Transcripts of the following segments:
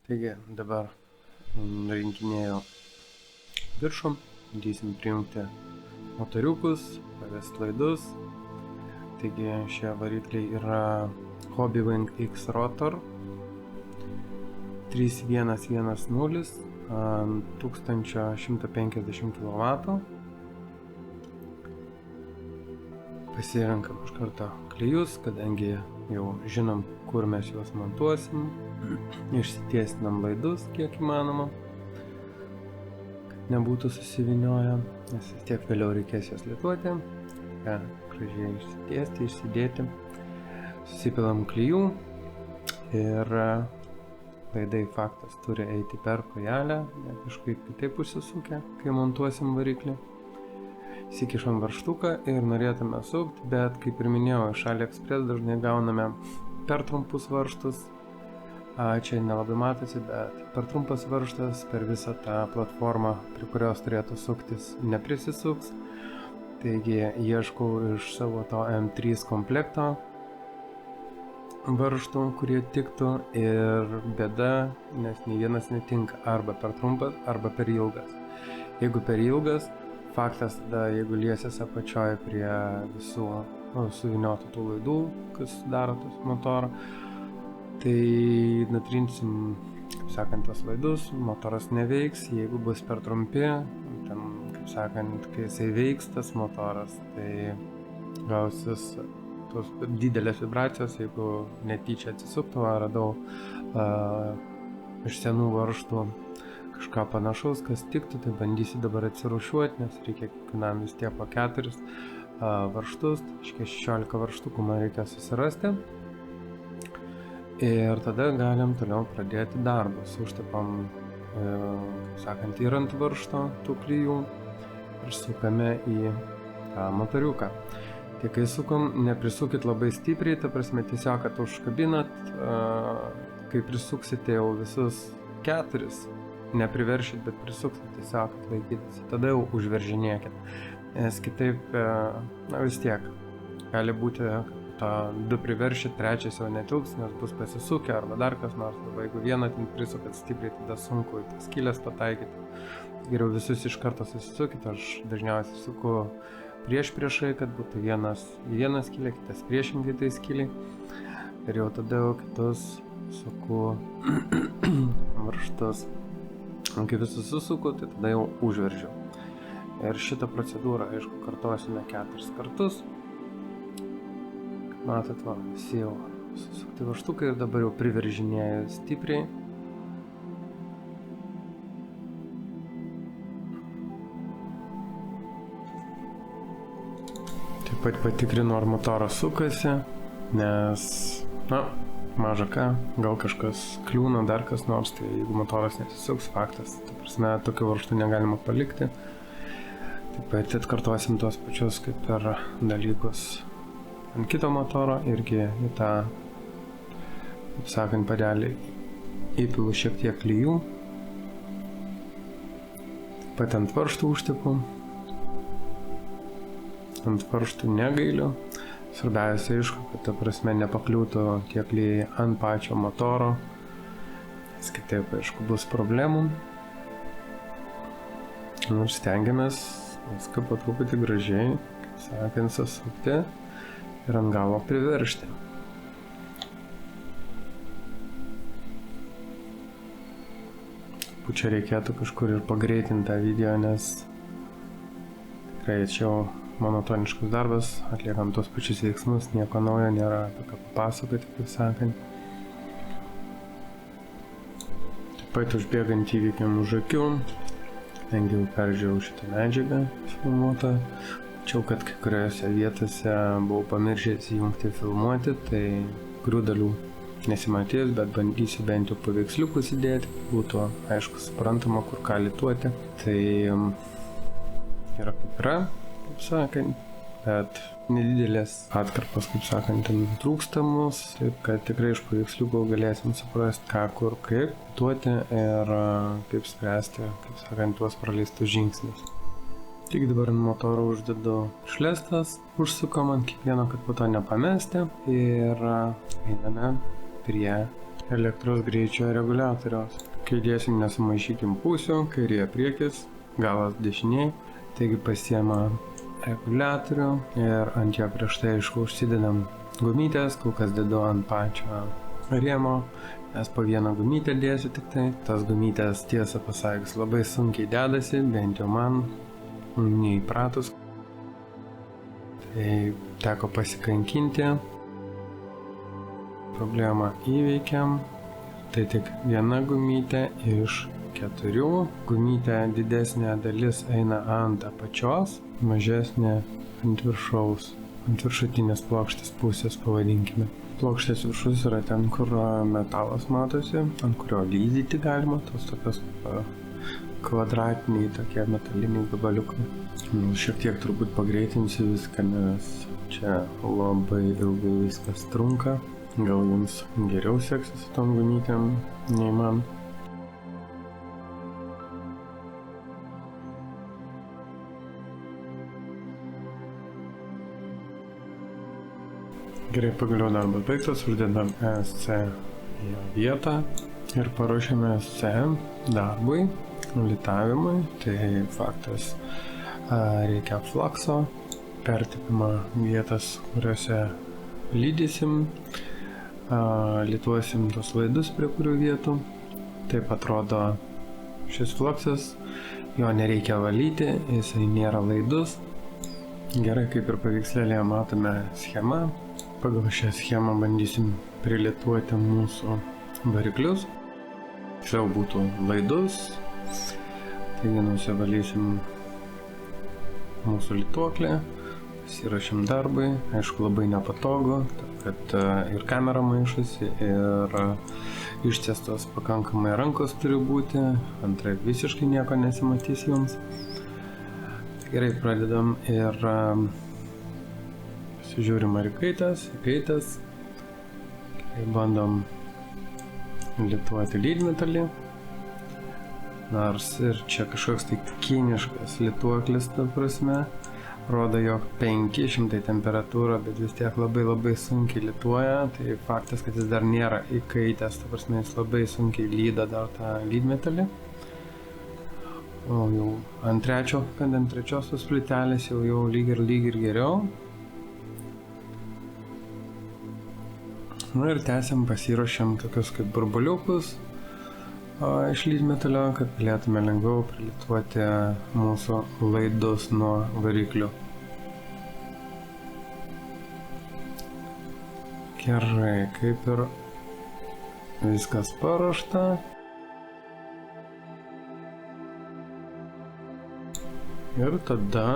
Taigi dabar rinkinėjau viršų, bandysim prijungti motoriukus, pavesti laidus. Taigi šie varikliai yra Hobbywing X Rotor 3110 ant 1150 kW. Pasirenkam iš karto klijus, kadangi jau žinom, kur mes juos montuosim. Išsitiesinam laidus kiek įmanoma, kad nebūtų susivynioję, nes vis tiek vėliau reikės jas lituoti. Gražiai išsitiesti, išsidėti. Susipilam klijų ir laidai faktas turi eiti per kojelę, ne kažkaip kitaip užsisukę, kai montuosim variklį. Įsikišam varžtuką ir norėtume sukti, bet kaip ir minėjau, iš AliExpress dažnai gauname per trumpus varžtus. Čia nelabai matosi, bet per trumpas varžtas per visą tą platformą, prie kurios turėtų suktis, neprisisuks. Taigi ieškau iš savo to M3 komplekto varžtų, kurie tiktų, ir bėda, nes nei vienas netinka, arba per trumpas, arba per ilgas. Jeigu per ilgas, faktas tada, jeigu liesis apačioje prie visų suvyniotų tų laidų, kas daro tos motorą, tai natrinsim, kaip sakant, tos laidus, motoras neveiks. Jeigu bus per trumpi, ten, kaip sakant, kai jisai veiks tas motoras, tai gausis tos didelės vibracijos. Jeigu netyčia atsisuktų, radau iš senų varžtų kažką panašaus, kas tiktų, tai bandysiu dabar atsirūšiuoti, nes reikia kiekvienam vis tiek po 4 varžtus, 16 varžtukų man reikia susirasti. Ir tada galim toliau pradėti darbus. Užtepam, kaip sakant, ir ant varžto tų klijų ir sukame į tą motoriuką. Tai kai sukom, neprisukit labai stipriai, ta prasme tiesiog, kad užkabinat, kai prisuksite jau visus 4, nepriveršit, bet prisuksit tiesiog, kad laikytųsi, tada jau užveržinėkit, nes kitaip, vis tiek, gali būti, kad 2 priveršit, 3 jau netilps, nes bus pasisukę arba dar kas nors, arba jeigu vieną ten prisukat stipriai, tada sunku į tas skylės pataikyti. Geriau visus iš karto susisukit, aš dažniausiai suku priešai, kad būtų vienas į vieną skylę, kitas priešingai tai skyliai, ir jau tada jau kitus suku varžtus. Kai visus susuku, tai tada jau užveržiu. Ir šitą procedūrą, aišku, kartuosime 4 kartus. Matot, va, visi jau susukti varžtukai ir dabar jau priveržinėju stipriai. Taip pat patikrinu, ar motoras sukasi, nes, maža ką, gal kažkas kliūna, dar kas nors, tai jeigu motoras nesisuks, faktas, ta prasme, tokių varžtų negalima palikti. Taip pat atkartosim tuos pačius kaip ir dalykus ant kito motoro, irgi į tą, kaip sakant, padelį įpilu šiek tiek klijų. Taip pat ant varžtų užtepu. Ant varžtų negailiu. Svarbiausia, aišku, kad ta prasme nepakliūtų tie klijai ant pačio motoro, nes kitaip, aišku, bus problemų. Ir stengiamės viską po truputį gražiai, kaip sakant, susukti ir ant galo priveržti. Čia reikėtų kažkur ir pagreitinti tą video, nes tikrai čia jau monotoniškas darbas, atliekam tos pačius veiksmus, nieko naujo nėra, apie ką papasakoti, kaip sakant. Taip pat užbėgant įvykiam už akių, kadangi jau peržiūrėjau šitą medžiagą filmuotą, tačiau kad kai kuriuose vietose buvau pamiršęs įjungti filmuoti, tai kurių dalių nesimatys, bet bandysiu bent jau paveiksliukus įdėti, būtų aišku suprantama, kur ką lituoti. Tai yra kaip yra, kaip sakant, bet nedidelės atkarpos, kaip sakant, ten trūkstamos, taip kad tikrai iš paveiksliukų galėsim suprasti, ką, kur, kaip lituoti ir kaip spręsti, kaip sakant, tuos praleistus žingsnius. Tik dabar ant motoro uždedu šlestas, užsukam ant kiekvieno, kad po to nepamesti, ir einame prie elektros greičio reguliatoriaus. Kai dėsim, nesumaišykim pusių, kairėje priekis, galas dešiniai, taigi pasiema reguliatorių ir ant jo prieš tai aišku užsidedam gumytės, kol kas dedu ant pačio rėmo, nes po vieną gumytę dėsiu tik tai. Tas gumytės, tiesą pasakius, labai sunkiai dedasi, bent jau man, neįpratus. Tai teko pasikankinti. Problemą įveikiam. Tai tik viena gumytė iš 4. Gumytė didesnė dalis eina ant apačios, mažesnė ant viršaus, ant viršutinės plokštės pusės, pavadinkime. Plokštės viršus yra ten, kur metalas matosi, ant kurio lydyti galima, tos tokios kvadratiniai tokie metaliniai gabaliukai. Šiek tiek turbūt pagreitinsiu viską, nes čia labai ilgai viskas trunka. Gal jums geriau seksis su tom gumytėm nei man. Gerai, pagaliau darbas baigtas, uždedam ESC į vietą ir paruošiame ESC darbui, litavimui. Tai faktas, reikia flakso, pertepimą vietas, kuriuose lydysim, lituosim tos laidus prie kurių vietų. Taip atrodo šis flaksas, jo nereikia valyti, jisai nėra laidus. Gerai, kaip ir paveikslėlėje matome schemą. Pagal šią schemą bandysim prilituoti mūsų variklius. Šiau būtų laidus. Taigi nusivalysim mūsų lituoklę, pasirašym darbui. Aišku, labai nepatogu, kad ir kamera maišosi, ir ištiestos pakankamai rankos turi būti, antraip visiškai nieko nesimatys jums. Gerai, pradedam ir žiūrim ar įkaitas. Bandom lituoti lydmetalį. Nors ir čia kažkoks tai kiniškas lituoklis, ta prasme. Rodo, jog 500 temperatūra, bet vis tiek labai sunkiai lituoja. Tai faktas, kad jis dar nėra įkaitęs, ta prasme jis labai sunkiai lyda dar tą lydmetalį. O jau ant trečiosios plytelės jau lyg ir geriau. Na ir tęsiam, pasiruošiam tokius kaip burbuliukus iš lydmetalio, kad galėtume lengviau prilituoti mūsų laidus nuo variklių. Gerai, kaip ir viskas paruošta. Ir tada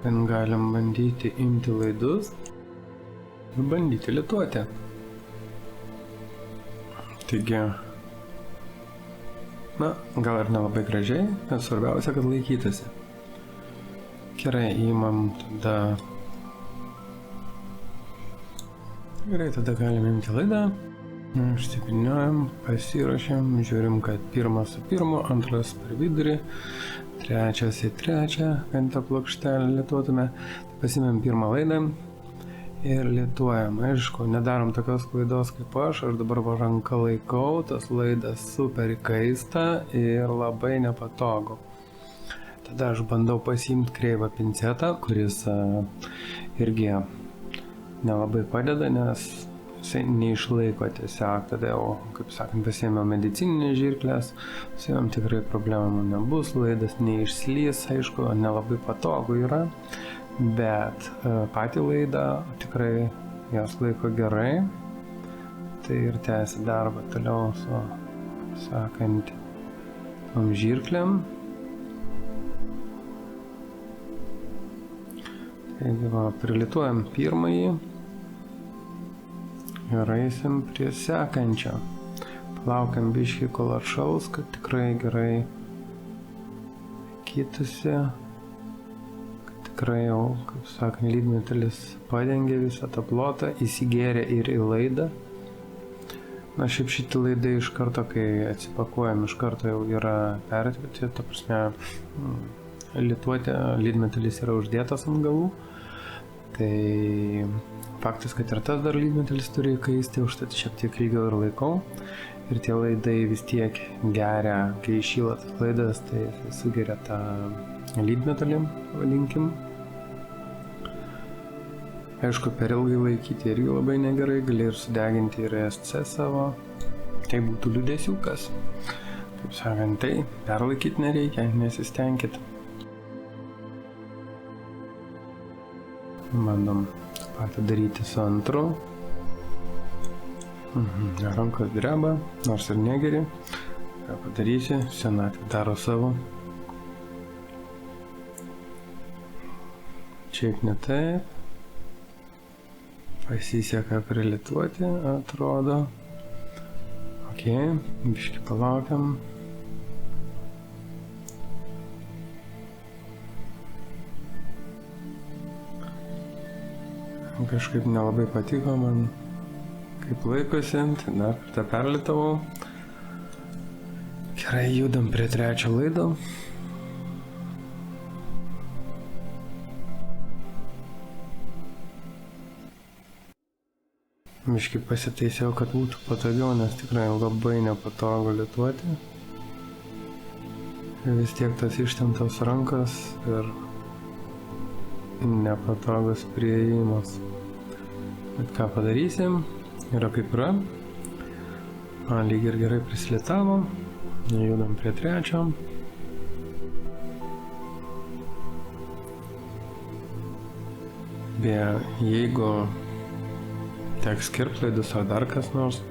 ten galim bandyti imti laidus ir bandyti lituoti. Taigi, na, gal ir nelabai gražiai, bet svarbiausia, kad laikytųsi. Gerai, įimam tada. Gerai, tada galim imti laidą. Užsipiniuojam, pasiruošiam, žiūrim, kad pirmas su pirmu, antras per vidurį, trečias į trečią, kad tą plokštelę lituotume. Pasimėm pirmą laidą ir lituojam. Aišku, nedarom tokios klaidos kaip aš dabar ranka laikau, tas laidas super įkaista ir labai nepatogu. Tada aš bandau pasiimti kreivą pincetą, kuris irgi nelabai padeda, nes jisai neišlaiko tiesiog. Tada jau, kaip sakant, pasiėmiau medicininės žirklės, pasiėmiau tikrai problemų nebus, laidas neišslys, aišku, nelabai patogu yra. Bet patį laidą tikrai jos laiko gerai. Tai ir tęsi darbą toliau su, sakant, tom žirklėm. Taigi va, prilituojam pirmąjį ir eisim prie sekančio. Palaukiam biškį, kol atšals, kad tikrai gerai laikytųsi. Tikrai jau, kaip sakant, lydmetalis padengė visą tą plotą, įsigėrė ir į laidą. Na, šiaip šitie laidai iš karto, kai atsipakuojam, iš karto jau yra pertepti, ta prasme, lituoti, lydmetalis yra uždėtas ant galų. Tai faktas, kad ir tas dar lydmetelis turi įkaisti, užtat šiek tiek ilgiau ir laikau. Ir tie laidai vis tiek geria, kai įšyla tas laidas, tai sugeria tą lydmetalį, vadinkim. Aišku, per ilgai laikyti irgi labai negerai, gali ir sudeginti ir ESC savo. Tai būtų liūdesiukas. Kaip sakant, tai perlaikyti nereikia, nesistengkit. Bandom tą patį daryti su antru. Rankos dreba, nors ir negeri. Ką padarysi, senatvė daro savo. Šiaip ne taip. Pasiseka prilituoti, atrodo. Ok, biškį palaukiam. Kažkaip nelabai patiko man, kaip laikosi, tai dar kartą perlitavau. Gerai, judam prie trečio laido. Biškį pasitaisiau, kad būtų patogiau, nes tikrai labai nepatogu lituoti. Ir vis tiek tas ištemptos rankos ir nepatogus priėjimas. Bet ką padarysim, yra kaip yra. Lyg ir gerai prisilitavo. Judam prie trečio. Beje, jeigu teks kirplaidus ar dar kas nors,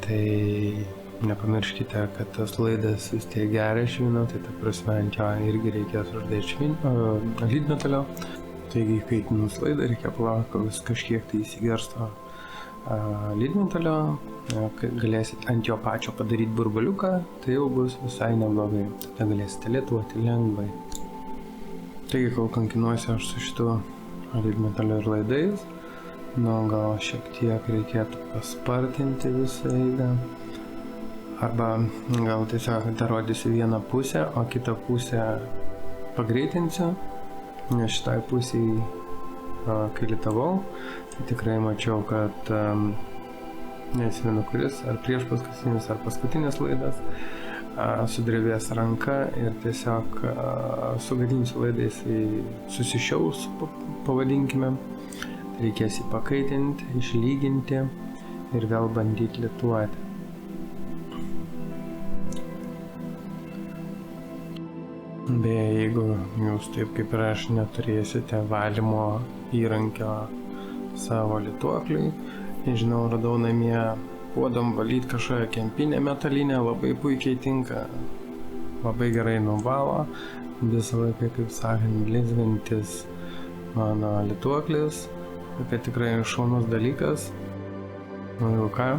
tai nepamirškite, kad tas laidas vis tiek geria švino, tai ta prasme ant jo irgi reikės uždėti lydmetalio. Taigi, įkaitinus laidą reikia palaukti, kol vis kažkiek tai įsigersto lydmetalio. Kai galėsit ant jo pačio padaryti burbaliuką, tai jau bus visai neblogai. Tada galėsite lituoti lengvai. Taigi, kol kankinuosi aš su šituo lydmetalio ir laidais, gal šiek tiek reikėtų paspartinti visą eigą. Arba gal tiesiog darodysiu vieną pusę, o kitą pusę pagreitinsiu. Nes šitai pusiai, kai litavau, tai tikrai mačiau, kad neatsimenu kuris, ar prieš paskutinis, ar paskutinis laidas, sudrėvės ranka ir tiesiog sugadinsiu laidais, susišiaus, pavadinkime. Reikės jį pakaitinti, išlyginti ir vėl bandyti lituoti. Beje, jeigu jūs taip kaip ir aš neturėsite valymo įrankio savo lituokliui, nežinau, radau namie puodam valyti kažkokią kempinę metalinę, labai puikiai tinka, labai gerai nuvalo, visą laiką, kaip sakant, blizgantis mano lituoklis, tai tikrai šaunus dalykas. Jau ką,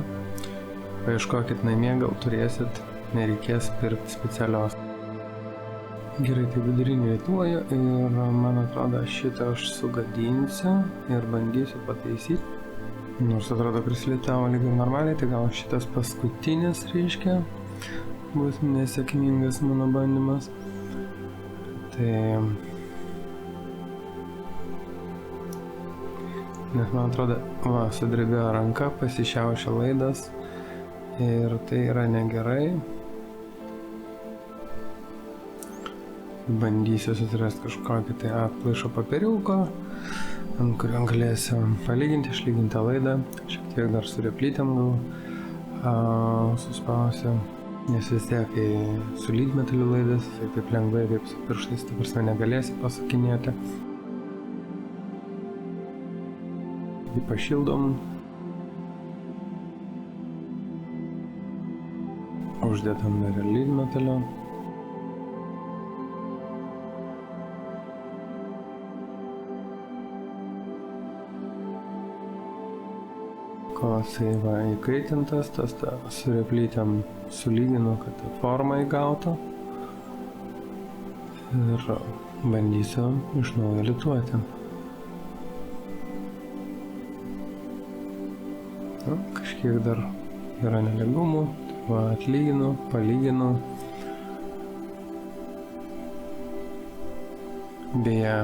paieškokit namie, gal turėsit, nereikės pirkti specialios. Gerai, tai vidurinį lituoju ir man atrodo šitą aš sugadinsiu ir bandysiu pataisyti. Nors atrodo prisilitavo lyg ir normaliai, tai gal šitas paskutinis, reiškia, bus nesėkmingas mano bandymas. Tai... Nes man atrodo, sudrebėjo ranka, pasišiaušė laidas ir tai yra negerai. Bandysiu susirasti kažkokį tai atplaišo papiriuko, ant kurio galėsiu palyginti, išlyginti laidą. Šiek tiek dar su replytėm gal suspausiu, nes vis tiek, kai su lydmetaliu laidas, tai taip lengvai kaip su pirštais, ta prasme negalėsi pasakinėti. Jį pašildom. Uždėtam dar ir lydmetalio. Kol jisai va įkaitintas, tas su replytėm sulyginu, kad formą įgautų. Ir bandysiu iš naujo lituoti. Kažkiek dar yra nelygumų, va atlyginu, palyginu. Beje,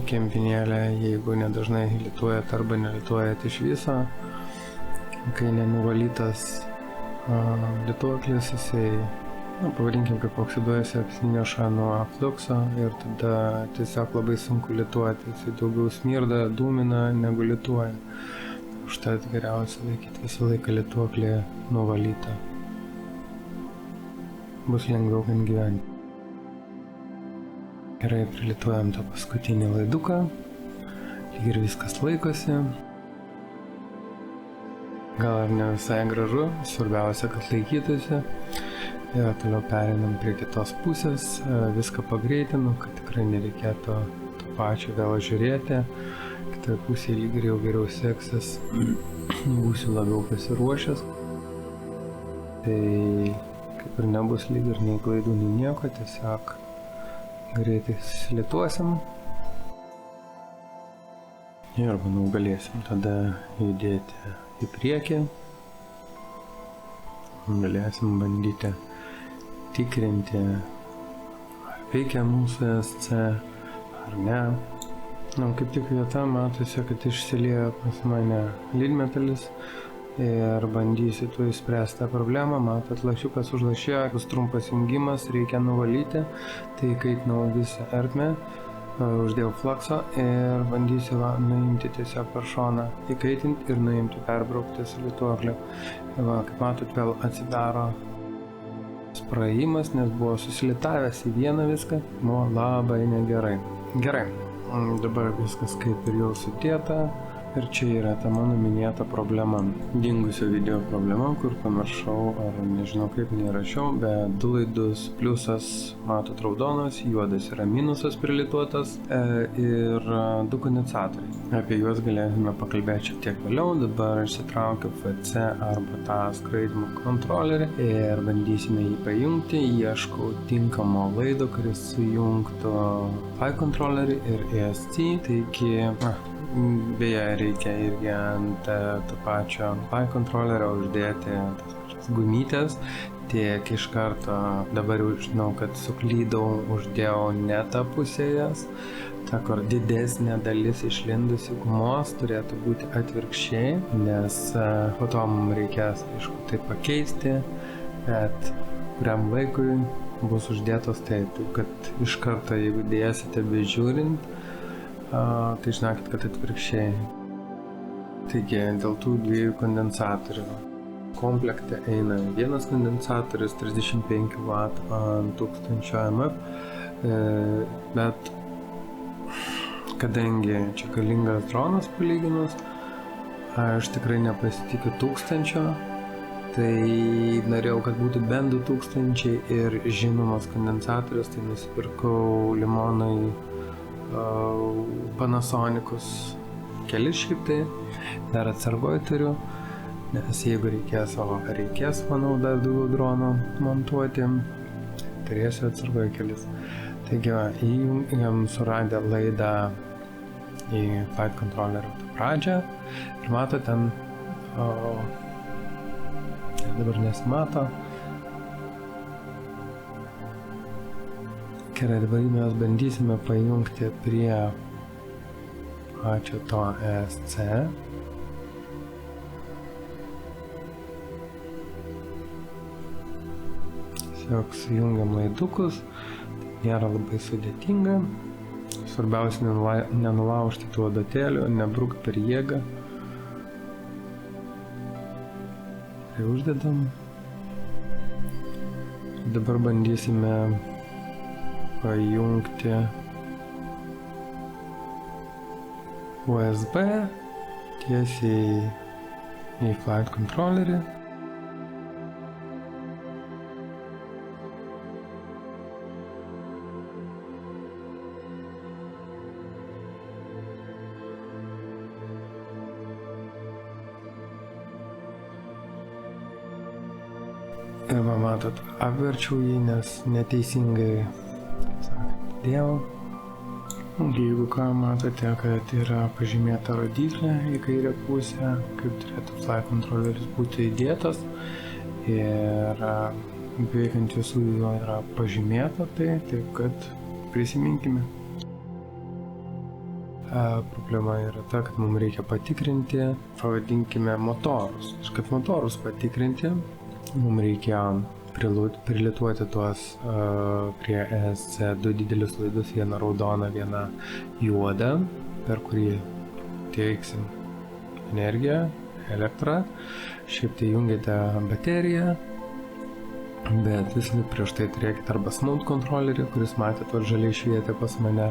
kempinėlę, jeigu nedažnai lituojat arba nelituojat iš viso. Kai nenuvalytas lituoklis, jisai, pavadinkim, kaip oksiduojasi, apsineša nuo fliukso ir tada tiesiog labai sunku lituoti. Jisai daugiau smirda, dūmina negu lituoja. Užtat geriausia laikyti visą laiką lituoklį nuvalytą. Bus lengviau gan gyventi. Gerai, prilituojam tą paskutinį laiduką. Lyg ir viskas laikosi. Gal ir ne visai gražu, svarbiausia, kad laikytųsi. Ir toliau pereinam prie kitos pusės, viską pagreitinu, kad tikrai nereikėtų to pačio vėl žiūrėti. Kitoje pusėje lyg ir jau geriau seksis, būsiu labiau pasiruošęs. Tai kaip ir nebus lyg ir nei klaidų, nei nieko, tiesiog greitai susilituosim. Ir manau galėsim tada judėti į priekį. Galėsim bandyti tikrinti, ar veikia mūsų ESC ar ne. Kaip tik vieta matosi, kad išsiliejo pas mane lydmetalis ir bandysiu tu įspręsti tą problemą. Matot, lašiukas užlašėjo, bus trumpas jungimas, reikia nuvalyti. Tai įkaitinau visą ertmę, uždėjau flakso ir bandysiu nuimti tiesiog per šoną, įkaitinti ir nuimti, perbraukti su lituokliu. Kaip matot, vėl atsidaro spraėjimas, nes buvo susilitavęs į vieną viską. Buvo labai negerai. Gerai. Dabar viskas kaip ir jau sudėta ir čia yra ta mano minėta problema. Dingusio video problema, kur pamiršau, ar nežinau kaip nerašiau, bet 2 laidus pliusas, matot, raudonas, juodas yra minusas prilituotas ir 2 kondensatoriai. Apie juos galėsime pakalbėti šiek tiek vėliau. Dabar išsitraukiu FC arba tą skraidymo kontrolerį ir bandysime jį pajungti. Ieškau tinkamo laido, kuris sujungtų flight kontrolerį ir ESC. Taigi, beje, reikia irgi ant to pačio flight kontrolerio uždėti tas pačias gumytės. Tiek iš karto, dabar jau žinau, kad suklydau, uždėjau ne tą pusę jas. Ta, kur didesnė dalis išlindusi gumos turėtų būti atvirkščiai, nes po to mums reikės, aišku, tai pakeisti, bet kuriam laikui bus uždėtos taip, kad iš karto, jeigu dėsite bežiūrint, tai žinokit, kad atvirkščiai. Taigi, dėl tų 2 kondensatorių komplekte eina vienas kondensatorius 35 W ant 1000 mF, bet kadangi čia galingas dronas palyginus, aš tikrai nepasitikiu 1000, tai norėjau, kad būtų bent 2000 ir žinomas kondensatorius, tai nusipirkau Limonai Panasonicus kelis šimtai, dar atsargoj turiu, nes jeigu reikės, manau, dar daugiau dronų montuoti, turėsiu atsargoj kelis. Taigi, įjungiam suradę laidą į flight controllerio pradžią ir mato ten, dabar nesimato. Gerai, dabar mes bandysime pajungti prie pačio to ESC. Tiesiog sujungiam laidukus, tai nėra labai sudėtinga. Svarbiausia nenulaužti tų adatėlių, nebrukti per jėgą. Tai uždedam. Dabar bandysime pajungti USB tiesiai į flight controllerį. Ir va, matot, apverčiau jį, nes neteisingai dėjau. Jeigu ką, matote, kad yra pažymėta rodyklė į kairę pusę, kaip turėtų flight controlleris būti įdėtas. Ir beveik ant visų jo yra pažymėta tai, taip kad prisiminkime. Problema yra ta, kad mums reikia patikrinti, pavadinkime, motorus. Ir kad motorus patikrinti, mums reikia prilituoti tuos prie ESC 2 didelius laidus, vieną raudoną, vieną juodą, per kurį teiksim energiją, elektrą. Šiaip tai jungiate bateriją, bet visai prieš tai turėkite arba smooth kontrolerį, kuris matėt, va žaliai švietė pas mane,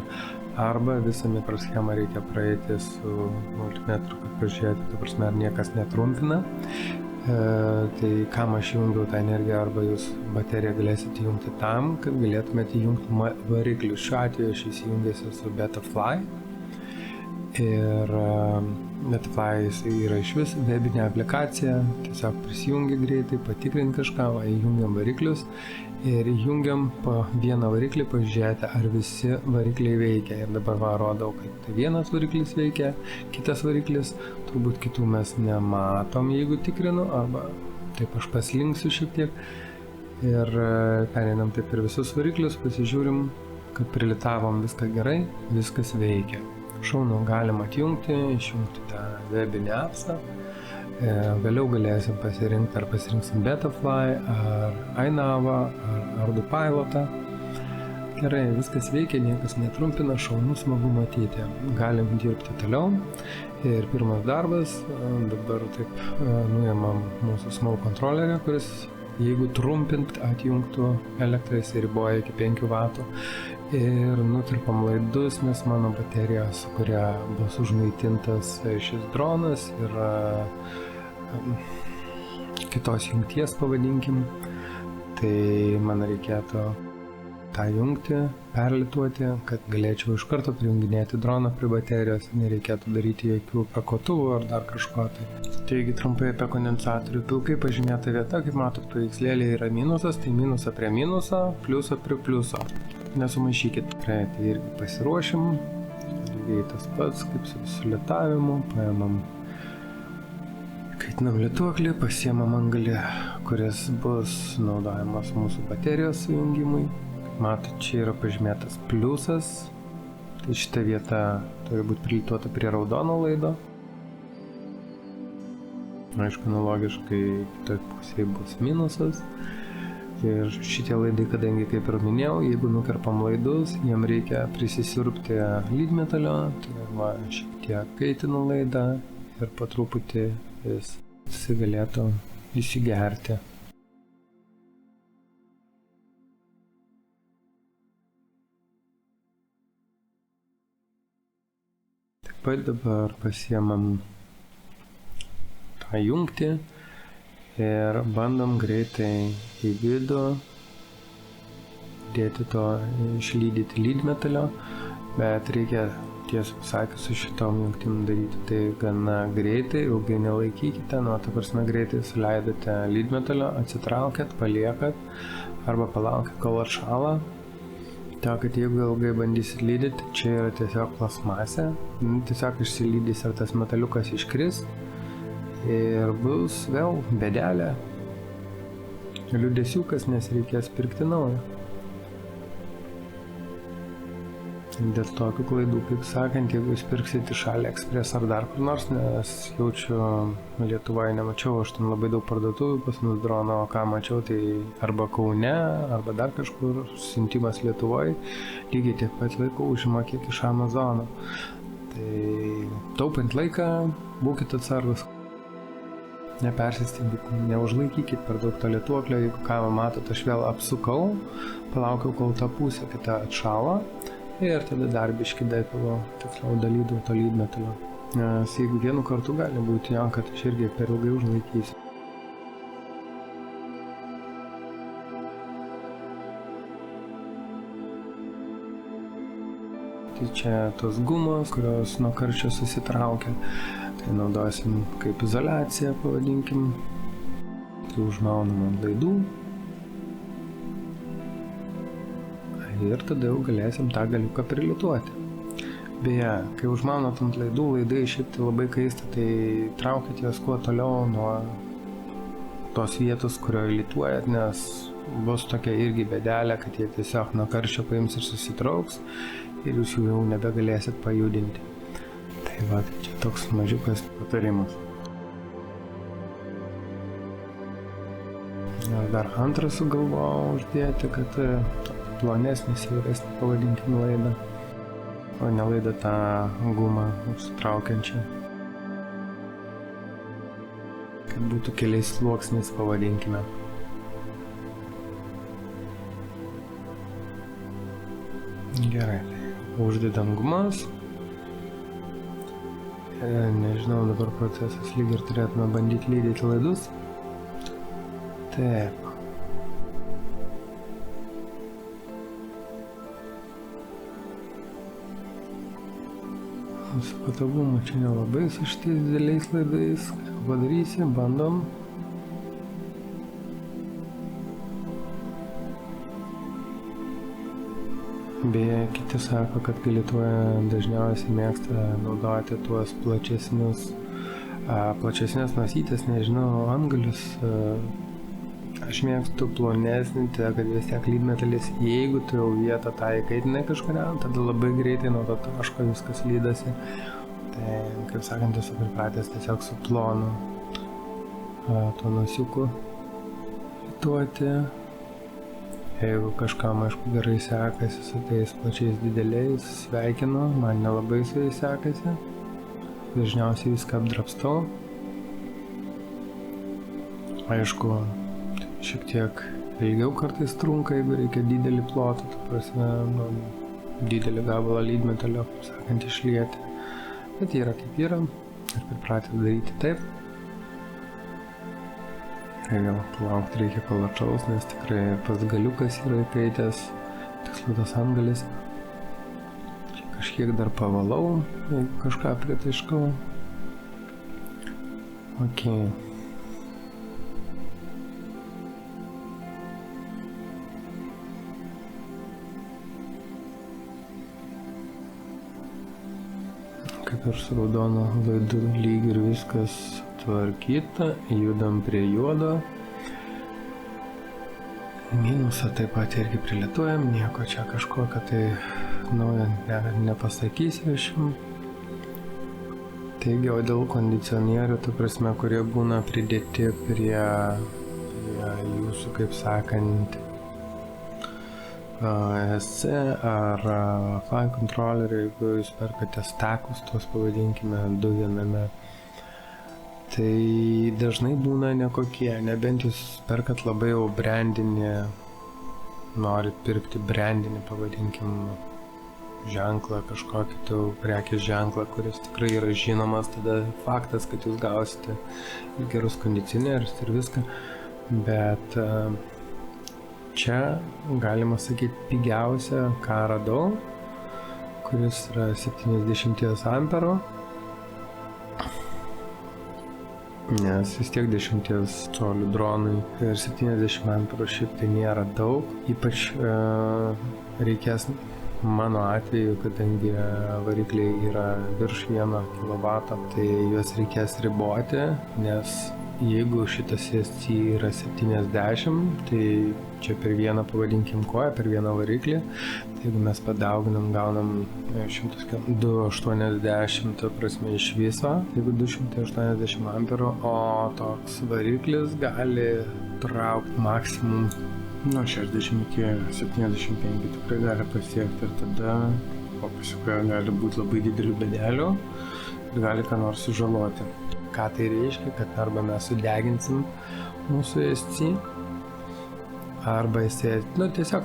arba visą mikroschemą reikia praeiti su multimetru, kad pažiūrėti, ta prasme, ar niekas netrumpina. Tai kam aš jungiau tą energiją, arba jūs bateriją galėsite jungti tam, kad galėtumėte jungti variklius. Šiuo atveju aš įsijungęs su Betafly. Ir Betafly yra iš vis webinė aplikacija, tiesiog prisijungi greitai, patikrint kažką, įjungiam variklius ir įjungiam po vieną variklį, pažiūrėti, ar visi varikliai veikia. Ir dabar rodau, kad vienas variklis veikia, kitas variklis, turbūt kitų mes nematom, jeigu tikrinu, arba taip aš paslinksiu šiek tiek. Ir pereinam taip per visus variklius, pasižiūrim, kad prilitavom viską gerai, viskas veikia. Šaunu, galima atjungti, išjungti tą webinį appsą. Vėliau galėsim pasirinkti, ar pasirinksim Betafly, ar iNava, ar ArduPilotą. Gerai, viskas veikia, niekas netrumpina, šaunu, smagu matyti. Galim dirbti toliau. Ir pirmas darbas, dabar taip nuėmam mūsų small kontrolerį, kuris, jeigu trumpint, atjungtų elektrą, jis riboja iki 5 W. Ir nutirpam laidus, nes mano baterija, su kuria bus užmaitintas šis dronas, yra kitos jungties, pavadinkim. Tai man reikėtų tą jungti, perlituoti, kad galėčiau iš karto prijunginėti droną prie baterijos, nereikėtų daryti jokių prakotuvų ar dar kažko. Taigi trumpai apie kondensatorių. Pilkai pažymėta vieta, kaip matot paveikslėlė, yra minusas, tai minusą prie minuso, pliusą prie pliuso. Nesumaišykit. Tai irgi pasiruošim, lygiai tas pats kaip su litavimu, paėmam, kaitinam lituoklį, pasiemam anglį, kuris bus naudojamas mūsų baterijos sujungimui. Matot, čia yra pažymėtas pliusas, tai šita vieta turi būti prilituota prie raudono laido. Aišku, analogiškai kitoj pusėje bus minusas. Ir šitie laidai, kadangi, kaip ir minėjau, jeigu nukerpam laidus, jiem reikia prisisiurbti lydmetalio, tai va, šiek tiek kaitinu laidą ir po truputį jis galėtų įsigerti. Taip pat dabar pasiemam tą jungtį ir bandom greitai į vidų dėti to išlydyti lydmetalio, bet reikia, tiesą pasakius, su šitom jungtim daryti tai gana greitai, ilgai nelaikykite, ta prasme greitai suleidote lydmetalio, atsitraukėt, paliekat arba palaukit, kol atšąla. To, kad jeigu ilgai bandysit lydyti, čia yra tiesiog plasmasė, tiesiog išsilydys ir tas metaliukas iškris. Ir bus vėl bėdelė, liūdesiukas, nes reikės pirkti naują. Dėl tokių klaidų, kaip sakant, jeigu jūs pirksite iš AliExpress ar dar kur nors, nes jaučiu, Lietuvoje nemačiau, aš ten labai daug parduotuvių pas mus drono, ką mačiau, tai arba Kaune, arba dar kažkur siuntimas Lietuvoje, lygiai tiek pat laiko užima kiek iš Amazono. Tai taupant laiką, būkite atsargus. Nepersistenkit, neužlaikykit per daug to lituoklio, jeigu ką matot, aš vėl apsukau, palaukiau, kol ta pusė kita atšalo ir tada dar biškį dapilu, tiksliau dalydau to lydmetalio. Nes jeigu vienu kartu gali būti, jo, kad aš irgi per ilgai užlaikysiu. Tai čia tos gumos, kurios nuo karščio susitraukia. Tai naudosim kaip izoliaciją, pavadinkim. Tai užmaunam ant laidų. Ir tada jau galėsim tą galiuką prilituoti. Beje, kai užmaunat ant laidų, laidai šiaip tai labai kaista, tai traukit jas kuo toliau nuo tos vietos, kurioje lituojat, nes bus tokia irgi bėdelė, kad jie tiesiog nuo karščio paims ir susitrauks ir jūs jų jau nebegalėsit pajudinti. Tai va, tai čia toks mažiukas patarimas. Aš dar antrą sugalvojau uždėti, kad plonesnį, siauresnį pavadinkim laidą, o ne laidą tą gumą užsitraukiančią. Kad būtų keliais sluoksniais pavadinkime. Gerai, uždedam gumas. Nežinau, dabar procesas lyg ir turėtume bandyti lydyti laidus. Taip. Su patogumu čia nelabai su šitais dideliais laidais. Ką padarysi, bandom. Beje, kiti sako, kad galėtuoja dažniausiai mėgsta naudoti tuos plačesnės nosytės, nežinau, antgalius. Aš mėgstu plonesnį, tai kad vis tiek lydmetalis, jeigu tu jau vietą tą įkaitinai kažkuriam, tada labai greitai nuo to taško viskas lydasi. Tai, kaip sakant, esu pripratęs tiesiog su plonu tuo nosiuku lituoti. Jeigu kažkam, aišku, gerai sekasi su tais plačiais dideliais, sveikinu, man nelabai su jais sekasi. Dažniausiai viską apdrapstau. Aišku, šiek tiek ilgiau kartais trunka, jeigu reikia didelį plotą, ta prasme, didelį gabalą lydmetalio, kaip sakant, išlieti. Bet yra kaip yra, ir pripratęs daryti taip. Vėl palaukti reikia kol atšals, nes tikrai pats galiukas yra įkaitęs, tiksliau tas antgalis. Čia kažkiek dar pavalau, jeigu kažką pritaiškau. Ok. Kaip ir su raudono laidų lyg ir viskas tvarkyta, judam prie juodo. Minusą taip pat irgi prilietuojam, nieko čia kažkokio tai naujo nepasakysiu aš jums. Taigi, o dėl kondicionierių, ta prasme, kurie būna pridėti prie jūsų, kaip sakant, SC ar file controllerį, jeigu jūs perkate stackus, tuos pavadinkime du viename, tai dažnai būna nekokie, nebent jūs perkat labai jau brandinį, norit pirkti brandinį, pavadinkim, ženklą, kažkokį tai prekės ženklą, kuris tikrai yra žinomas, tada faktas, kad jūs gausite gerus kondicionierius ir viską, bet čia galima sakyti pigiausia, ką radau, kuris yra 70 amperų. Nes vis tiek 10 colių dronai ir 70 amperų šiaip tai nėra daug. Ypač reikės, mano atveju, kadangi varikliai yra virš 1 kW, tai juos reikės riboti, nes jeigu šitas SC yra 70, tai čia per vieną, pavadinkim, koją, per vieną variklį, tai jeigu mes padauginam, gaunam 280, ta prasme, iš viso, jeigu 280 amperų, o toks variklis gali traukti maksimum nuo 60 iki 75 tikrai gali pasiekti, ir tada po pasikoje gali būti labai didelių bėdelių ir gali ką nors sužaloti. Ką tai reiškia, kad arba mes sudeginsim mūsų SC, arba jisai, tiesiog,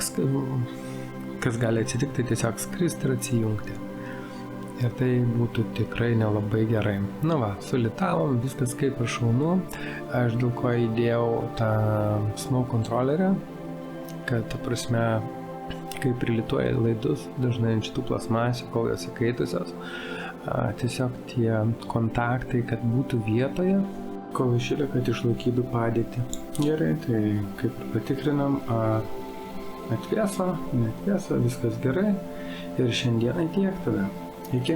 kas gali atsitikti, tai tiesiog skristi ir atsijungti. Ir tai būtų tikrai nelabai gerai. Na va, sulitavom, viskas kaip ir šaunu. Aš dėl ko įdėjau tą smoke controllerį, kad, ta prasme, kai prilituoja laidus, dažnai ant šitų plasmasių, kol jos įkaitusios, tiesiog tie kontaktai, kad būtų vietoje, kol išėlė, kad išlaikytų padėtį. Gerai, tai kaip ir patikrinam, atvėso, neatvėso, viskas gerai. Ir šiandieną tiek tada. Iki.